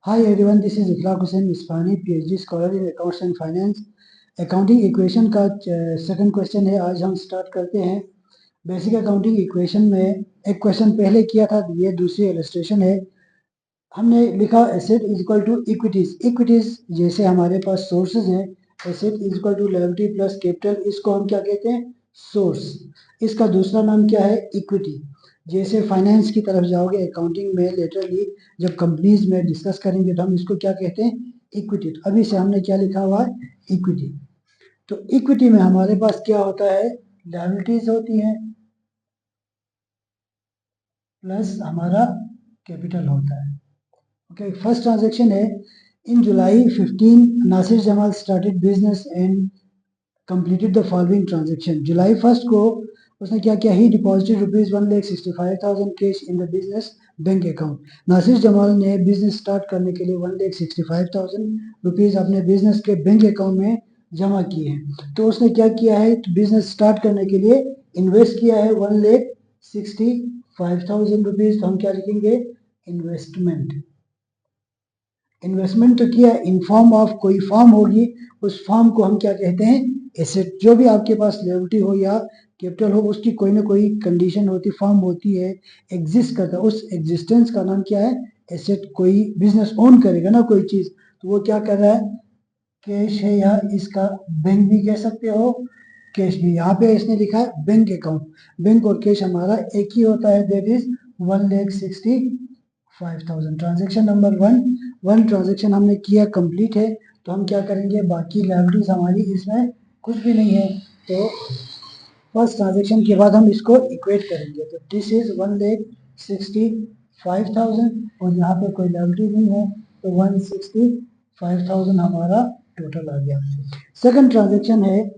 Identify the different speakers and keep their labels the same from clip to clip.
Speaker 1: Hi everyone, this is Ikhlaq Hussain Isfahani, PhD scholar in Accounts and Finance. Accounting equation का second question है। आज हम start करते हैं। बेसिक अकाउंटिंग इक्वेशन में एक क्वेश्चन पहले किया था, ये दूसरी इलस्ट्रेशन है। हमने लिखा asset is equal to equities. Equities जैसे हमारे पास सोर्सेज हैं, asset is equal to liability plus capital, इसको हम क्या कहते हैं? सोर्स। इसका दूसरा नाम क्या है? इक्विटी। जैसे फाइनेंस की तरफ जाओगे अकाउंटिंग में, लेटरली जब कंपनीज में डिस्कस करेंगे तो हम इसको क्या कहते हैं? इक्विटी। तो अभी से हमने क्या लिखा हुआ है? इक्विटी। तो इक्विटी में हमारे पास क्या होता है? लायबिलिटीज होती हैं प्लस हमारा कैपिटल होता है। ओके, फर्स्ट ट्रांजेक्शन है in July 15 Nasir Jamal started business and completed the following transaction. जुलाई 1 को उसने क्या किया? He deposited ₹1,65,000 cash in the business bank account. Nasir Jamal ने बिजनेस स्टार्ट करने के लिए ₹1,65,000 अपने बिजनेस के बैंक अकाउंट में जमा किए हैं। तो उसने क्या किया है? तो बिजनेस स्टार्ट करने के लिए इन्वेस्ट किया है ₹1,65,000। तो हम क्या लिखेंगे? इन्वेस्टमेंट। इन्वेस्टमेंट तो किया इन फॉर्म ऑफ, कोई फॉर्म होगी, उस फॉर्म को हम क्या कहते हैं? एसेट। जो भी आपके पास लायबिलिटी हो या कैपिटल हो, उसकी कोई ना कोई कंडीशन होती, फॉर्म होती है, एग्जिस्ट करता है, उस एग्जिस्टेंस का नाम क्या है? एसेट। कोई बिजनेस ओन करेगा ना कोई चीज, तो वो क्या कर रहा है? कैश है, या इसका बैंक भी कह सकते हो, कैश भी। यहाँ पे इसने लिखा है बैंक अकाउंट। बैंक और कैश हमारा एक ही होता है, that is 1,65,000। Transaction number one transaction हमने किया, कंप्लीट है। तो हम क्या करेंगे? बाकी लायबिलिटीज हमारी इसमें कुछ भी नहीं है, तो फर्स्ट ट्रांजेक्शन के बाद हम इसको इक्वेट करेंगे। तो दिस इज 1,65,000 और यहाँ पे कोई लायबिलिटी नहीं है, तो 165,000 हमारा टोटल आ गया। सेकंड ट्रांजेक्शन है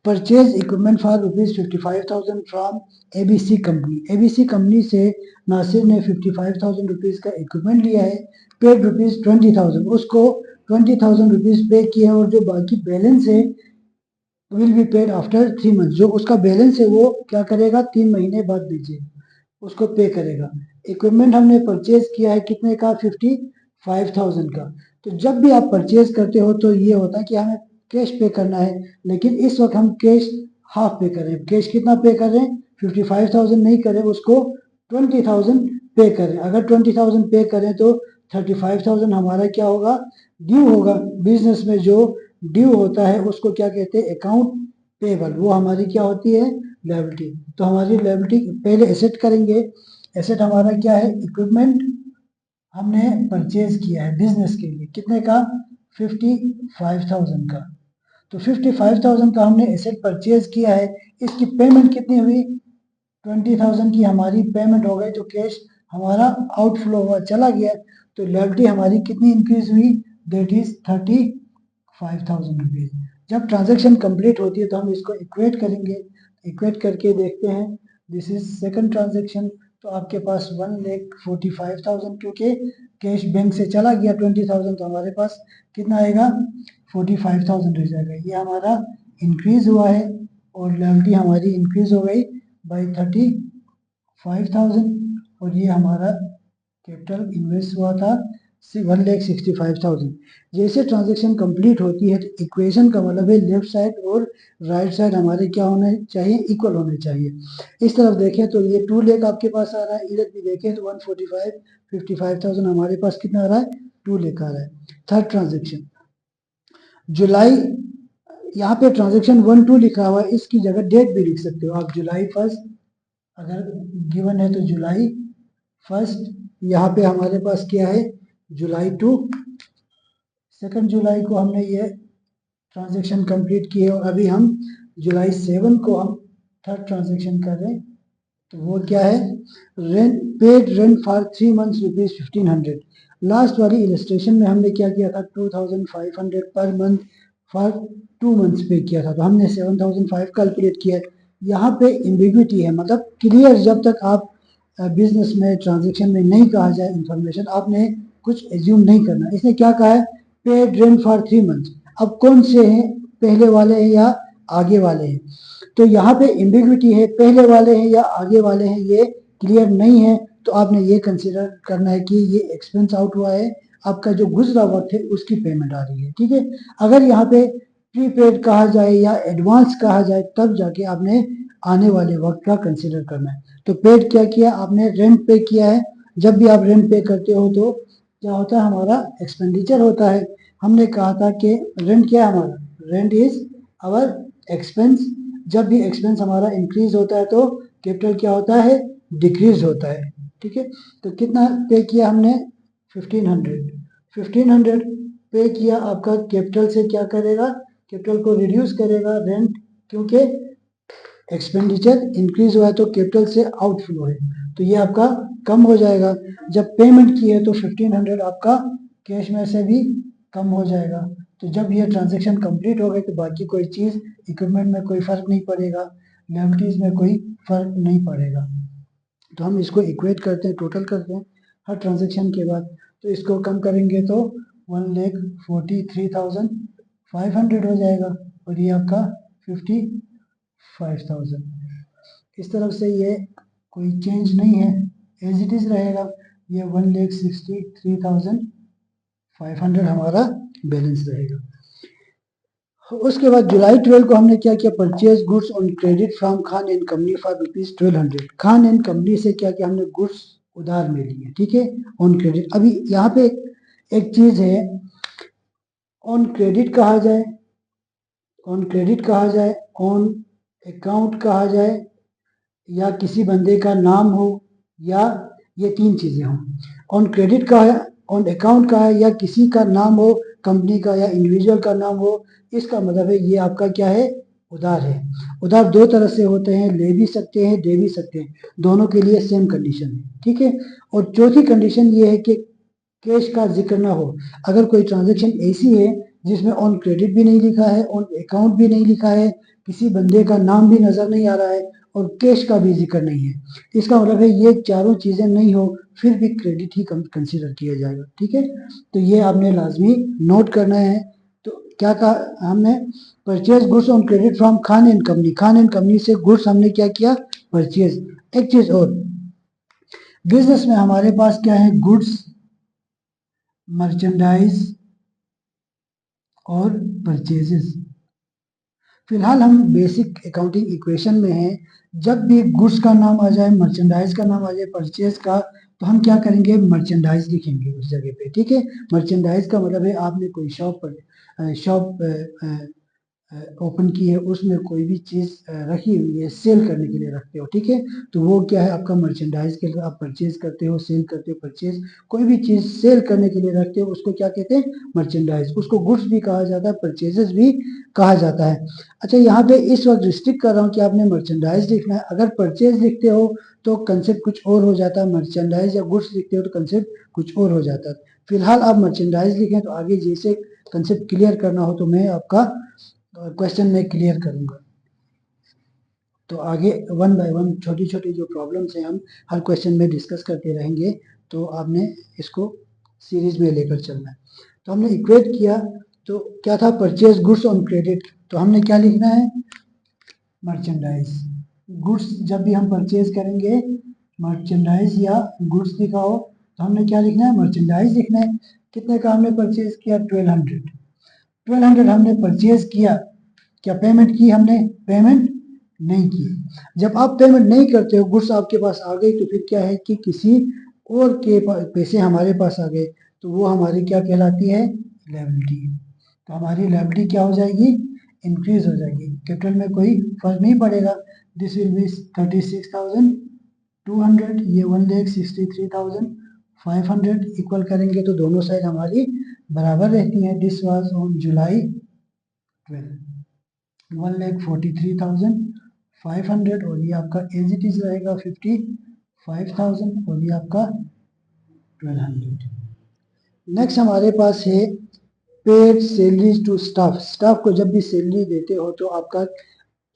Speaker 1: purchase equipment for ₹55,000 from ABC company. ABC company से नासिर ने ₹55,000 का इक्विपमेंट लिया है, पेड ₹20,000, उसको ₹20,000 पे किए हैं, और जो बाकी बैलेंस है will be paid after 3 month. जो उसका बैलेंस है वो क्या करेगा? 3 महीने बाद दीजिए, उसको पे करेगा। इक्विपमेंट हमने परचेज किया है कितने का? 55,000 का। तो जब भी आप परचेज करते हो तो ये होता है कि हमें कैश पे करना है, लेकिन इस वक्त हम कैश हाफ पे कर रहे हैं। कैश कितना पे कर रहे हैं? 55,000 नहीं कर रहे, उसको 20,000 पे कर रहे हैं। अगर 20,000 पे करें तो 35,000 हमारा क्या होगा? ड्यू होगा। बिजनेस में जो ड्यू होता है उसको क्या कहते हैं? Account payable. वो हमारी क्या होती है? लायबिलिटी। तो हमारी लायबिलिटी पहले एसेट करेंगे। एसेट हमारा क्या है? इक्विपमेंट हमने परचेज किया है बिजनेस के लिए, कितने का? 55,000 का। तो 55,000 का हमने एसेट परचेज किया है, इसकी पेमेंट कितनी हुई? 20,000 की हमारी पेमेंट हो गई, तो कैश हमारा आउटफ्लो हुआ, चला गया। तो लायबिलिटी हमारी कितनी इंक्रीज हुई? That is 35,000 rupees. जब ट्रांजेक्शन कंप्लीट होती है तो हम इसको इक्वेट करेंगे। इक्वेट करके देखते हैं, दिस इज सेकंड ट्रांजेक्शन। तो आपके पास 1,45,000, क्योंकि कैश बैंक से चला गया 20,000, तो हमारे पास कितना आएगा? 45,000 रह जाएगा। ये हमारा इंक्रीज हुआ है, और लायबिलिटी हमारी इंक्रीज हो गई बाई 35,000, और ये हमारा कैपिटल इन्वेस्ट हुआ था 1,65,000। जैसे ट्रांजेक्शन कंप्लीट होती है तो इक्वेशन का मतलब है लेफ्ट साइड और राइट साइड हमारे क्या होने चाहिए? इक्वल होने चाहिए। इस तरफ देखें तो ये 2 लाख आपके पास आ रहा है, इधर भी देखें तो 145 55,000 हमारे पास कितना आ रहा है? 2 लाख आ रहा है। थर्ड ट्रांजेक्शन जुलाई, यहाँ पे ट्रांजेक्शन 1-2 लिखा हुआ है, इसकी जगह डेट भी लिख सकते हो आप। जुलाई 1 अगर गिवन है तो जुलाई 1, यहाँ पे हमारे पास क्या है? जुलाई 2। 2 जुलाई को हमने ये ट्रांजेक्शन कंप्लीट किए, और अभी हम जुलाई 7 को हम थर्ड ट्रांजेक्शन कर रहे हैं। तो वो क्या है? Rent, paid rent for 3 months ₹1,500। Last वाली इलस्ट्रेशन में हमने क्या किया था? 2,500 पर मंथ फॉर 2 मंथ्स पे किया था, तो हमने 7,500 कैलकुलेट किया है। यहाँ पे एम्बिग्विटी है, मतलब क्लियर जब तक आप बिजनेस में ट्रांजेक्शन में नहीं कहा जाए इंफॉर्मेशन, आपने कुछ एज्यूम नहीं करना। इसने क्या कहा है? Paid rent for 3 months. अब कौन से हैं? पहले वाले हैं या आगे वाले हैं? तो यहाँ पे एम्बिग्विटी है, पहले वाले हैं या आगे वाले हैं, ये क्लियर नहीं है। तो आपने ये कंसिडर करना है कि ये एक्सपेंस आउट हुआ है, आपका जो गुजरा वक्त है उसकी पेमेंट आ रही है, ठीक है। अगर यहाँ पे प्रीपेड कहा जाए या एडवांस कहा जाए तब जाके आपने आने वाले वक्त का कंसिडर करना है। तो पेड क्या किया आपने, रेंट पे किया है। जब भी आप रेंट पे करते हो तो क्या होता है, हमारा एक्सपेंडिचर होता है। हमने कहा था कि रेंट क्या है हमारा, रेंट इज आवर एक्सपेंस। जब भी एक्सपेंस हमारा इंक्रीज होता है तो कैपिटल क्या होता है, डिक्रीज होता है, ठीक है। तो कितना पे किया हमने, 1500 पे किया। आपका कैपिटल से क्या करेगा, कैपिटल को रिड्यूस करेगा रेंट, क्योंकि एक्सपेंडिचर इंक्रीज हुआ है तो कैपिटल से आउटफ्लो है, तो ये आपका कम हो जाएगा। जब पेमेंट की है तो 1500 आपका कैश में से भी कम हो जाएगा। तो जब ये ट्रांजेक्शन कंप्लीट हो गई तो बाकी कोई चीज़, इक्विपमेंट में कोई फर्क नहीं पड़ेगा, लायबिलिटीज में कोई फर्क नहीं पड़ेगा। तो हम इसको इक्वेट करते हैं, टोटल करते हैं हर ट्रांजेक्शन के बाद। तो इसको कम करेंगे तो 1,43,500 हो जाएगा और ये आपका 55,000। इस तरफ से ये कोई चेंज नहीं है, एज इट इज रहेगा। ये 1,63,500 हमारा बैलेंस रहेगा। उसके बाद जुलाई 12 को हमने क्या किया, purchase goods on credit from Khan and company for ₹1200। Khan and company से क्या किया हमने, गुड्स उधार में लिए, ठीक है, ऑन क्रेडिट। अभी यहाँ पे एक चीज है, ऑन क्रेडिट कहा जाए, ऑन क्रेडिट कहा जाए, ऑन अकाउंट कहा जाए, या किसी बंदे का नाम हो, या ये तीन चीजें हों। ऑन क्रेडिट का है, ऑन अकाउंट का है, या किसी का नाम हो, कंपनी का या इंडिविजुअल का नाम हो, इसका मतलब है ये आपका क्या है, उधार है। उधार दो तरह से होते हैं, ले भी सकते हैं, दे भी सकते हैं, दोनों के लिए सेम कंडीशन है, ठीक है। और चौथी कंडीशन ये है कि कैश का जिक्र ना हो। अगर कोई ट्रांजेक्शन ऐसी है जिसमें ऑन क्रेडिट भी नहीं लिखा है, ऑन अकाउंट भी नहीं लिखा है, किसी बंदे का नाम भी नजर नहीं आ रहा है और कैश का भी जिक्र नहीं है, इसका मतलब है ये चारों चीजें नहीं हो फिर भी क्रेडिट ही कंसीडर किया जाएगा, ठीक है। तो ये आपने लाजमी नोट करना है। तो क्या कहा हमने, purchase goods on credit from Khan and company, Khan and company से गुड्स हमने क्या किया, परचेज। एक चीज और, बिजनेस में हमारे पास क्या है, गुड्स, मर्चेंडाइज और परचेजेस। फिलहाल हम बेसिक अकाउंटिंग इक्वेशन में हैं। जब भी गुड्स का नाम आ जाए, मर्चेंडाइज का नाम आ जाए, परचेज का, तो हम क्या करेंगे, मर्चेंडाइज लिखेंगे उस जगह पे, ठीक है। मर्चेंडाइज का मतलब है आपने कोई शॉप ओपन की है, उसमें कोई भी चीज़ रखी हुई है, सेल करने के लिए रखते हो, ठीक है। तो वो क्या है आपका मर्चेंडाइज के लिए, आप परचेज करते हो, सेल करते हो, परचेज कोई भी चीज़ सेल करने के लिए रखते हो उसको क्या कहते हैं, मर्चेंडाइज। उसको गुड्स भी कहा जाता है, परचेजेस भी कहा जाता है। अच्छा, यहाँ पे इस वक्त रिस्ट्रिक्ट कर रहा हूँ कि आपने मर्चेंडाइज लिखना है। अगर परचेज लिखते हो तो कंसेप्ट कुछ और हो जाता है, मर्चेंडाइज या गुड्स लिखते हो तो कंसेप्ट कुछ और हो जाता है। फिलहाल आप मर्चेंडाइज लिखें, तो आगे जैसे कंसेप्ट क्लियर करना हो तो मैं आपका क्वेश्चन में क्लियर करूंगा। तो आगे वन बाय वन छोटी छोटी जो प्रॉब्लम्स हैं हम हर क्वेश्चन में डिस्कस करते रहेंगे, तो आपने इसको सीरीज में लेकर चलना है। तो हमने इक्वेट किया, तो क्या था, परचेज गुड्स ऑन क्रेडिट, तो हमने क्या लिखना है, मर्चेंडाइज। गुड्स जब भी हम परचेज करेंगे, मर्चेंडाइज या गुड्स लिखा हो तो हमने क्या लिखना है, मर्चेंडाइज लिखना है। कितने का हमने परचेज किया, 1200 हमने परचेज किया। क्या पेमेंट की हमने, पेमेंट नहीं की। जब आप पेमेंट नहीं करते हो, गुड्स आपके पास आ गई, तो फिर क्या है कि किसी और के पैसे हमारे पास आ गए, तो वो हमारी क्या कहलाती है, लायबिलिटी। तो हमारी लायबिलिटी क्या हो जाएगी, इंक्रीज हो जाएगी, कैपिटल में कोई फर्क नहीं पड़ेगा। दिस विल बी 36,200, ये 1,63,500 इक्वल करेंगे तो दोनों साइड हमारी बराबर रहती है। दिस वाज ऑन जुलाई 12, 1,43,500 और ये आपका एज इट इज रहेगा 55,000 और ये आपका 1200। नेक्स्ट हमारे पास है paid salaries to staff. Staff को जब भी सैलरी देते हो तो आपका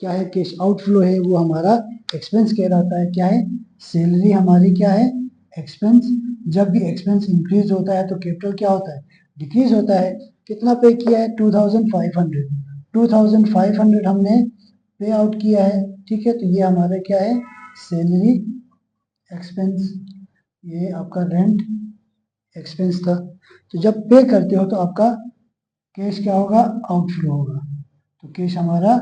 Speaker 1: क्या है, कैश आउटफ्लो है, वो हमारा एक्सपेंस कहलाता है। क्या है, सैलरी हमारी क्या है, एक्सपेंस। जब भी एक्सपेंस इंक्रीज होता है तो कैपिटल क्या होता है, डिक्रीज होता है। कितना पे किया है, 2,500, 2,500 हमने पे आउट किया है, ठीक है। तो ये हमारा क्या है, सैलरी एक्सपेंस। ये आपका रेंट एक्सपेंस था। तो जब पे करते हो तो आपका कैश क्या होगा, आउटफ्लो होगा, तो कैश हमारा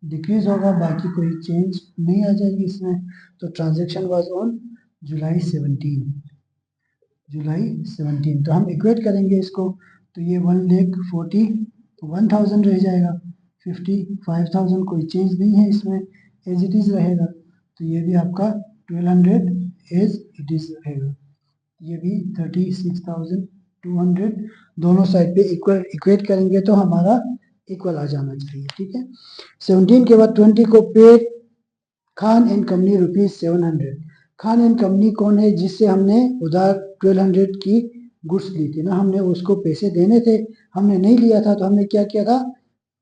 Speaker 1: डिक्रीज होगा, बाकी कोई चेंज नहीं आ जाएगी इसमें। तो ट्रांजेक्शन वाज ऑन जुलाई 17, जुलाई 17। तो हम इक्वेट करेंगे इसको, तो ये 1,40,000 रह जाएगा, 55,000 कोई चेंज नहीं है इसमें, एज इट इज रहेगा। तो ये भी आपका 1200 एज इट इज रहेगा, ये भी 36,200, दोनों साइड पे इक्वल इक्वेट करेंगे तो हमारा इक्वल आ जाना चाहिए, ठीक है। 17 के बाद 20 को पे Khan and company ₹700। Khan and company कौन है, जिससे हमने उधार 1200 की गुड्स ली थी ना, हमने उसको पैसे देने थे, हमने नहीं लिया था, तो हमने क्या किया था,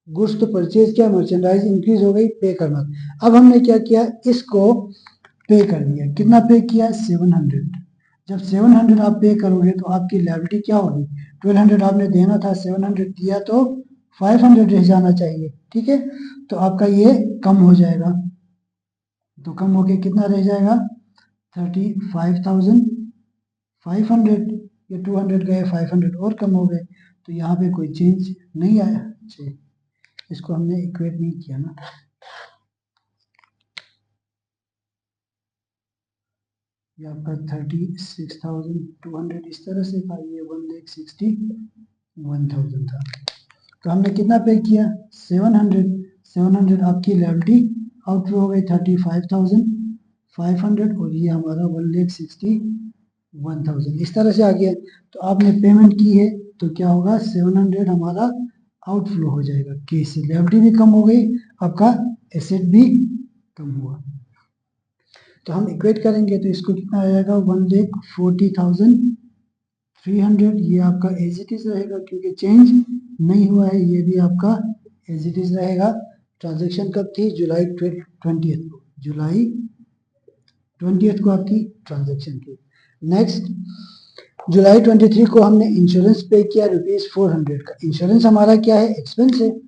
Speaker 1: गुड्स तो परचेज किया, मर्चेंडाइज इंक्रीज हो गई, पे करना। अब हमने क्या किया, इसको पे कर दिया, कितना पे किया, 700। जब 700 आप पे करोगे तो आपकी लायबिलिटी क्या होगी, 1200 आपने देना था, 700 दिया तो 500 रह जाना चाहिए, ठीक है। तो आपका ये कम हो जाएगा, तो कम होके कितना रह जाएगा, 35,500, ये 200 गए, 500 और कम हो गए, तो यहाँ पे कोई चेंज नहीं आया। इसको हमने इक्वेट नहीं किया ना, ये आपका 36,200 इस तरह से था, ये 1,61,000 था। तो हमने कितना पे किया, 700, 700 आपकी लायबिलिटी आउटफ्लो हो गई 35,500, और ये हमारा 1,61,000 इस तरह से आ गया। तो आपने पेमेंट की है, तो क्या होगा, 700 हमारा आउटफ्लो हो जाएगा, कैश से लायबिलिटी भी कम हो गई, आपका एसेट भी कम हुआ। तो हम इक्वेट करेंगे तो इसको कितना आ जाएगा, 1,40,300, ये आपका एज इट इज रहेगा क्योंकि चेंज नहीं हुआ है, ये भी आपका एज इट इज रहेगा। ट्रांजेक्शन कब थी, जुलाई 20th को, जुलाई 20th को आपकी ट्रांजेक्शन थी। नेक्स्ट, जुलाई 23 को हमने इंश्योरेंस पे किया ₹400 का। इंश्योरेंस हमारा क्या है, एक्सपेंस है,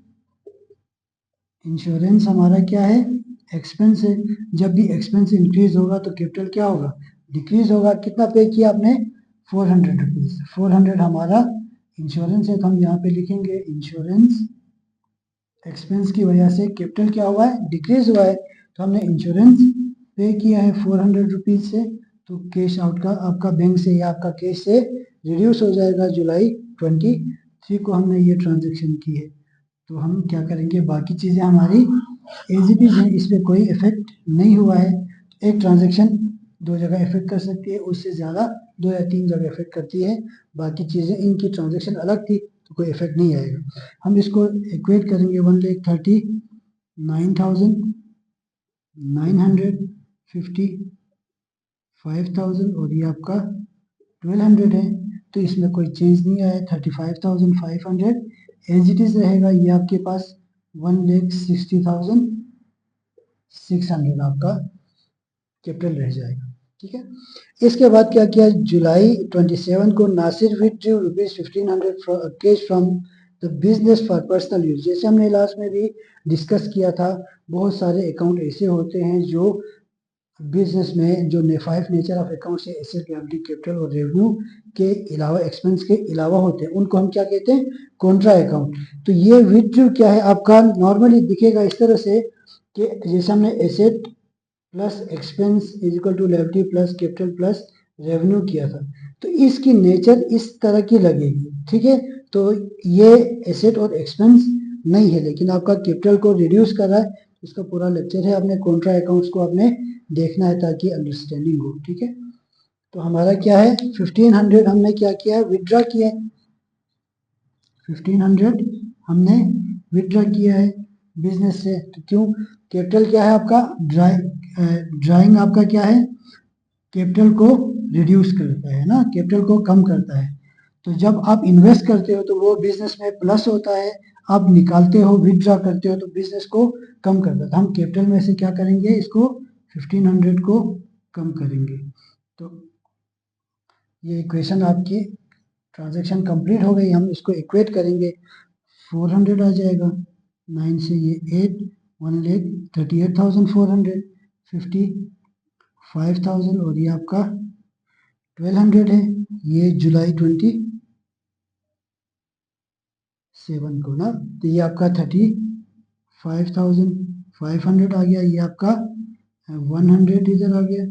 Speaker 1: इंश्योरेंस हमारा क्या है, एक्सपेंस है। जब भी एक्सपेंस इंक्रीज होगा तो कैपिटल क्या होगा, डिक्रीज होगा। कितना पे किया आपने, 400 रुपीज, 400 हमारा इंश्योरेंस है, तो हम यहाँ पे लिखेंगे इंश्योरेंस एक्सपेंस की वजह से कैपिटल क्या हुआ है, डिक्रीज हुआ है, तो हमने इंश्योरेंस पे किया है 400 रुपीज से, तो कैश आउट का आपका बैंक से या आपका कैश से रिड्यूस हो जाएगा। जुलाई 23 को हमने ये ट्रांजेक्शन की है, तो हम क्या करेंगे, बाकी चीज़ें हमारी एज इट इज है, इस पर कोई इफेक्ट नहीं हुआ है। एक ट्रांजेक्शन दो जगह इफेक्ट कर सकती है, उससे ज़्यादा 2 या 3 जगह इफेक्ट करती है, बाकी चीज़ें इनकी ट्रांजेक्शन अलग थी तो कोई इफेक्ट नहीं आएगा। हम इसको इक्वेट करेंगे, 1,39,955,000 और ये आपका 1200 है, तो इसमें कोई चेंज नहीं आया, 35,500 एज इट इज रहेगा। ये आपके पास 1,60,600 आपका कैपिटल रह जाएगा, ठीक है। इसके बाद क्या किया, जुलाई 27 को Nasir withdrew ₹1,500 cash from the business for personal use. जैसे हमने लास्ट में भी डिस्कस किया था, बहुत सारे अकाउंट ऐसे होते हैं जो बिजनेस में, जो 5 नेचर ऑफ अकाउंट से एसेट, लायबिलिटी, कैपिटल और रेवेन्यू के अलावा, एक्सपेंस के अलावा होते हैं, उनको हम क्या कहते हैं, कॉन्ट्रा अकाउंट। तो ये विथड्रू क्या है आपका, नॉर्मली दिखेगा इस तरह से कि जैसे हमने asset plus expense is equal to liability plus capital plus revenue किया था, तो इसकी नेचर इस तरह की लगेगी, ठीक है। तो ये एसेट और एक्सपेंस नहीं है, लेकिन आपका कैपिटल को रिड्यूस कर रहा है। इसका पूरा लेक्चर है, आपने कॉन्ट्रा अकाउंट्स को आपने देखना है ताकि अंडरस्टैंडिंग हो, ठीक है। तो हमारा क्या है, 1500 हमने क्या किया है, विड्रॉ किया है, 1500 हमने विड्रॉ किया है बिजनेस से। तो क्यों, कैपिटल क्या है आपका, ड्राइंग आपका क्या है, कैपिटल को रिड्यूस करता है ना, कैपिटल को कम करता है। तो जब आप इन्वेस्ट करते हो तो वो बिजनेस में प्लस होता है, आप निकालते हो, विड्रॉ करते हो तो बिजनेस को कम करता है। तो हम कैपिटल में से क्या करेंगे, इसको 1500 को कम करेंगे। तो ये इक्वेशन आपकी ट्रांजैक्शन कंप्लीट हो गई। हम इसको इक्वेट करेंगे, 400 आ जाएगा, 9 से ये 8, 1,38,400, 55,000 और ये आपका 1200 है, ये जुलाई 27 को ना, तो ये आपका 35,500 आ गया, ये आपका 100 इधर आ गया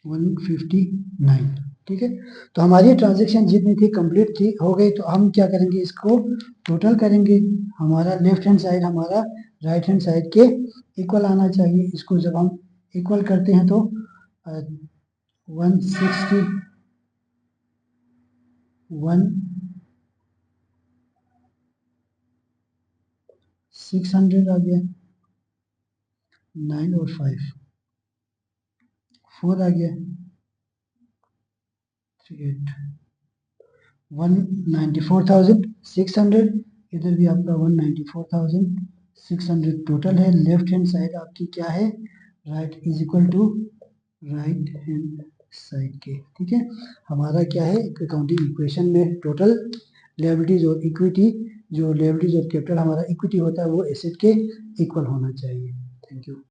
Speaker 1: 159, ठीक है। तो हमारी ट्रांजेक्शन जितनी थी कंप्लीट थी, हो गई। तो हम क्या करेंगे, इसको टोटल करेंगे। हमारा लेफ्ट हैंड साइड हमारा राइट हैंड साइड के इक्वल आना चाहिए। इसको जब हम इक्वल करते हैं तो 160 600 आ गया, 9 और 5 4 आ गया, 38 194,600, इधर भी आपका 194,600 टोटल है। लेफ्ट हैंड साइड आपकी क्या है, right is equal to right hand side के, ठीक है। हमारा क्या है, अकाउंटिंग इक्वेशन में टोटल लायबिलिटीज और इक्विटी, जो लायबिलिटीज और कैपिटल हमारा इक्विटी होता है वो एसेट के इक्वल होना चाहिए। Thank you.